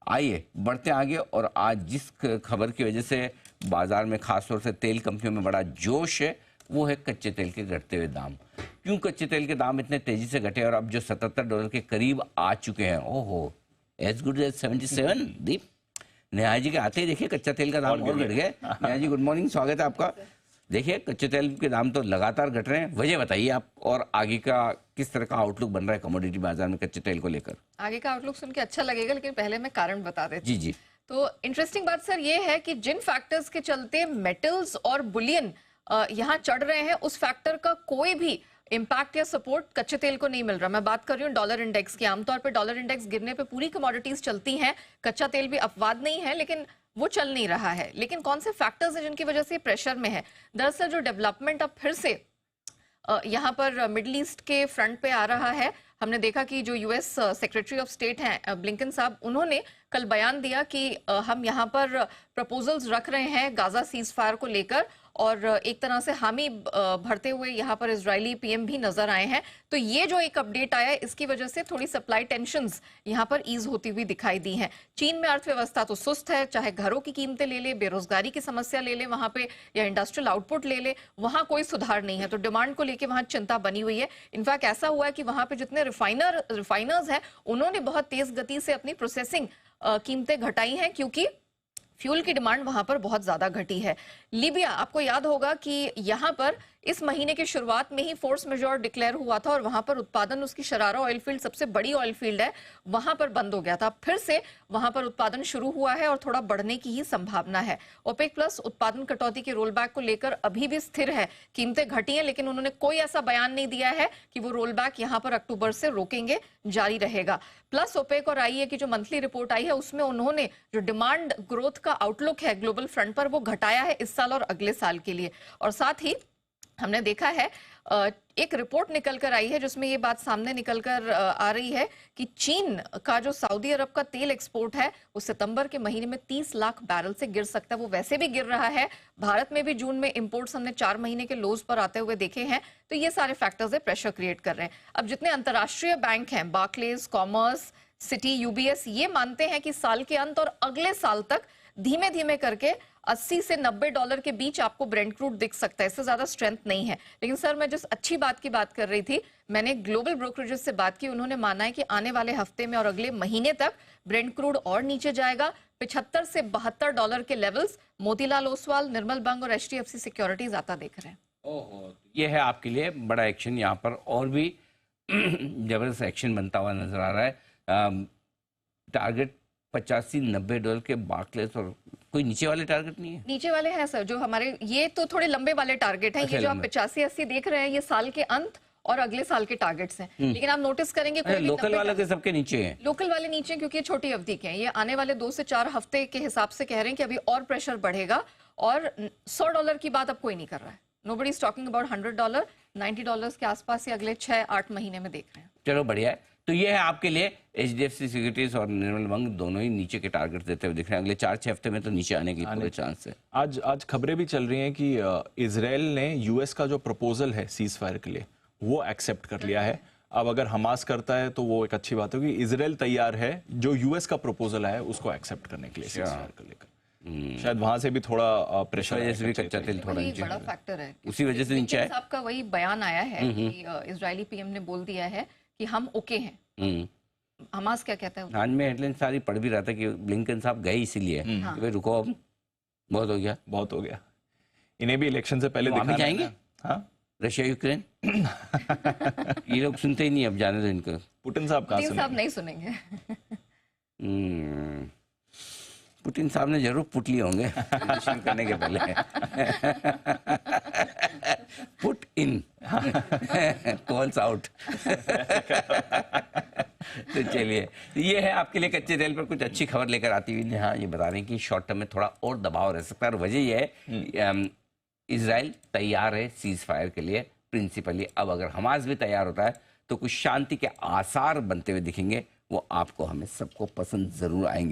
आइए बढ़ते आगे। और आज जिस खबर की वजह से बाजार में खासतौर से तेल कंपनियों में बड़ा जोश है वो है कच्चे तेल के घटते हुए दाम। क्यों कच्चे तेल के दाम इतने तेजी से घटे और अब जो $77 के करीब आ चुके हैं, ओहो एज गुड एज 77। दीप नेहा जी के आते ही देखिए कच्चा तेल का दाम और घट गया। नेहा जी गुड मॉर्निंग, स्वागत है आपका। देखिए कच्चे तेल के दाम तो लगातार घट रहे हैं, वजह बताइए आप, और आगे का किस तरह का आउटलुक बन रहा है कमोडिटी बाजार में कच्चे तेल को लेकर। आगे का आउटलुक सुन के अच्छा लगेगा, लेकिन पहले मैं कारण बता देती हूँ। जी जी। तो इंटरेस्टिंग बात सर ये है कि जिन फैक्टर्स के चलते मेटल्स और बुलियन यहाँ चढ़ रहे हैं, उस फैक्टर का कोई भी इम्पैक्ट या सपोर्ट कच्चे तेल को नहीं मिल रहा। मैं बात कर रही हूँ डॉलर इंडेक्स की। आमतौर पर डॉलर इंडेक्स गिरने पे पूरी कमोडिटीज चलती हैं, कच्चा तेल भी अपवाद नहीं है, लेकिन वो चल नहीं रहा है। लेकिन कौन से फैक्टर्स हैं जिनकी वजह से प्रेशर में है? दरअसल जो डेवलपमेंट अब फिर से यहाँ पर मिडिल ईस्ट के फ्रंट पे आ रहा है। हमने देखा कि जो यूएस सेक्रेटरी ऑफ स्टेट हैं ब्लिंकन साहब, उन्होंने कल बयान दिया कि हम यहाँ पर प्रपोजल्स रख रहे हैं गाजा सीज फायर को लेकर, और एक तरह से हामी भरते हुए यहाँ पर इजरायली पीएम भी नजर आए हैं। तो ये जो एक अपडेट आया है, इसकी वजह से थोड़ी सप्लाई टेंशंस यहाँ पर ईज होती हुई दिखाई दी हैं। चीन में अर्थव्यवस्था तो सुस्त है, चाहे घरों की कीमतें ले ले, बेरोजगारी की समस्या ले ले वहां पे, या इंडस्ट्रियल आउटपुट ले ले, वहां कोई सुधार नहीं है। तो डिमांड को लेकर वहां चिंता बनी हुई है। इनफैक्ट ऐसा हुआ है कि वहां पे जितने रिफाइनर्स हैं, उन्होंने बहुत तेज गति से अपनी प्रोसेसिंग कीमतें घटाई हैं, क्योंकि फ्यूल की डिमांड वहां पर बहुत ज्यादा घटी है। लीबिया, आपको याद होगा कि यहां पर इस महीने की शुरुआत में ही फोर्स मेजॉर डिक्लेयर हुआ था, और वहां पर उत्पादन, उसकी शरारा ऑयल फील्ड सबसे बड़ी ऑयल फील्ड है, वहां पर बंद हो गया था। फिर से वहां पर उत्पादन शुरू हुआ है और थोड़ा बढ़ने की ही संभावना है। ओपेक प्लस उत्पादन कटौती के रोल बैक को लेकर अभी भी स्थिर है। कीमतें घटी हैं, लेकिन उन्होंने कोई ऐसा बयान नहीं दिया है कि वो रोल बैक यहां पर अक्टूबर से रोकेंगे, जारी रहेगा। प्लस ओपेक और आईईए की जो मंथली रिपोर्ट आई है, उसमें उन्होंने जो डिमांड ग्रोथ का आउटलुक है ग्लोबल फ्रंट पर, वो घटाया है इस साल और अगले साल के लिए। और साथ ही हमने देखा है एक रिपोर्ट निकल कर आई है जिसमें ये बात सामने निकल कर आ रही है कि चीन का जो सऊदी अरब का तेल एक्सपोर्ट है, वो सितंबर के महीने में 30 लाख बैरल से गिर सकता है। वो वैसे भी गिर रहा है। भारत में भी जून में इंपोर्ट्स हमने 4 महीने के लोज पर आते हुए देखे हैं। तो ये सारे फैक्टर्स है, प्रेशर क्रिएट कर रहे हैं। अब जितने अंतर्राष्ट्रीय बैंक हैं, बार्कलेज, कॉमर्स, सिटी, यूबीएस, ये मानते हैं कि साल के अंत और अगले साल तक धीमे धीमे करके $80 से $90 के बीच आपको ब्रेंट क्रूड दिख सकता है। इससे ज्यादा स्ट्रेंथ नहीं है। लेकिन सर, मैं जिस अच्छी बात की बात कर रही थी, मैंने ग्लोबल ब्रोकरेजेस से बात की, उन्होंने माना है कि आने वाले हफ्ते में और अगले महीने तक ब्रेंट क्रूड और नीचे जाएगा। $75 से $72 के लेवल्स मोतीलाल ओसवाल, निर्मल बंग और HDFC सिक्योरिटीज आता देख रहे हैं। ओहो, ये है आपके लिए बड़ा एक्शन। यहाँ पर और भी जबरदस्त एक्शन बनता हुआ नजर आ रहा है। टारगेट $85-90 के बार्कलेस, और कोई नीचे वाले टारगेट नहीं है? नीचे वाले हैं सर, जो हमारे ये तो थोड़े लंबे वाले टारगेट हैं। ये जो आप 85-80 देख रहे हैं, ये साल के अंत और अगले साल के टारगेट्स हैं। लेकिन आप नोटिस करेंगे लोकल वाले के सबके नीचे हैं। लोकल वाले नीचे हैं, क्योंकि ये छोटी अवधि के हैं। ये आने वाले 2 से 4 हफ्ते के हिसाब से कह रहे हैं कि अभी और प्रेशर बढ़ेगा, और $100 की बात अब कोई नहीं कर रहा है। नोबडी इज टॉकिंग अबाउट $100, $90 के आसपास ही अगले 6-8 महीने में देख रहे हैं। चलो बढ़िया है। तो ये है आपके लिए HDFC सिक्योरिटीज और निर्मल बंग दोनों ही नीचे के टारगेट देते हुए दिख रहे हैं। अगले 4-6 हफ्ते में तो नीचे आने की पूरे चांस है। आज खबरें भी चल रही हैं कि इजराइल ने यूएस का जो प्रपोजल है सीज फायर के लिए, वो एक्सेप्ट कर लिया है। अब अगर हमास करता है तो वो एक अच्छी बात होगी। इजराइल तैयार है जो यूएस का प्रपोजल है उसको एक्सेप्ट करने के लिए सीज फायर को लेकर। शायद वहां से भी थोड़ा प्रेशर, जैसे भी कच्चा तेल थोड़ा नीचे बड़ा फैक्टर है, उसी वजह से नीचे है। आपका वही बयान आया है कि इजरायली पीएम ने बोल दिया है कि हम ओके हैं। हमास क्या कहता है? आज मैं हेडलाइन सारी पढ़ भी रहा था कि ब्लिंकन साहब गए इसीलिए कि भाई रुको, अब बहुत हो गया, बहुत हो गया। इन्हें भी इलेक्शन से पहले दिखाना जाएंगे। हाँ, रशिया यूक्रेन ये लोग सुनते ही नहीं, अब जाने दो इनको। पुतिन साहब कहाँ साहब नहीं सुनेंगे। पुतिन साहब ने जरूर पुट लिए होंगे शुरू करने के पहले। Put in calls out. तो चलिए, ये है आपके लिए कच्चे तेल पर कुछ अच्छी खबर लेकर आती हुई। हाँ, ये बता रहे हैं कि शॉर्ट टर्म में थोड़ा और दबाव रह सकता है, और वजह यह है इजराइल तैयार है सीज फायर के लिए प्रिंसिपली। अब अगर हमास भी तैयार होता है तो कुछ शांति के आसार बनते हुए दिखेंगे। वो आपको, हमें सबको पसंद जरूर आएंगे।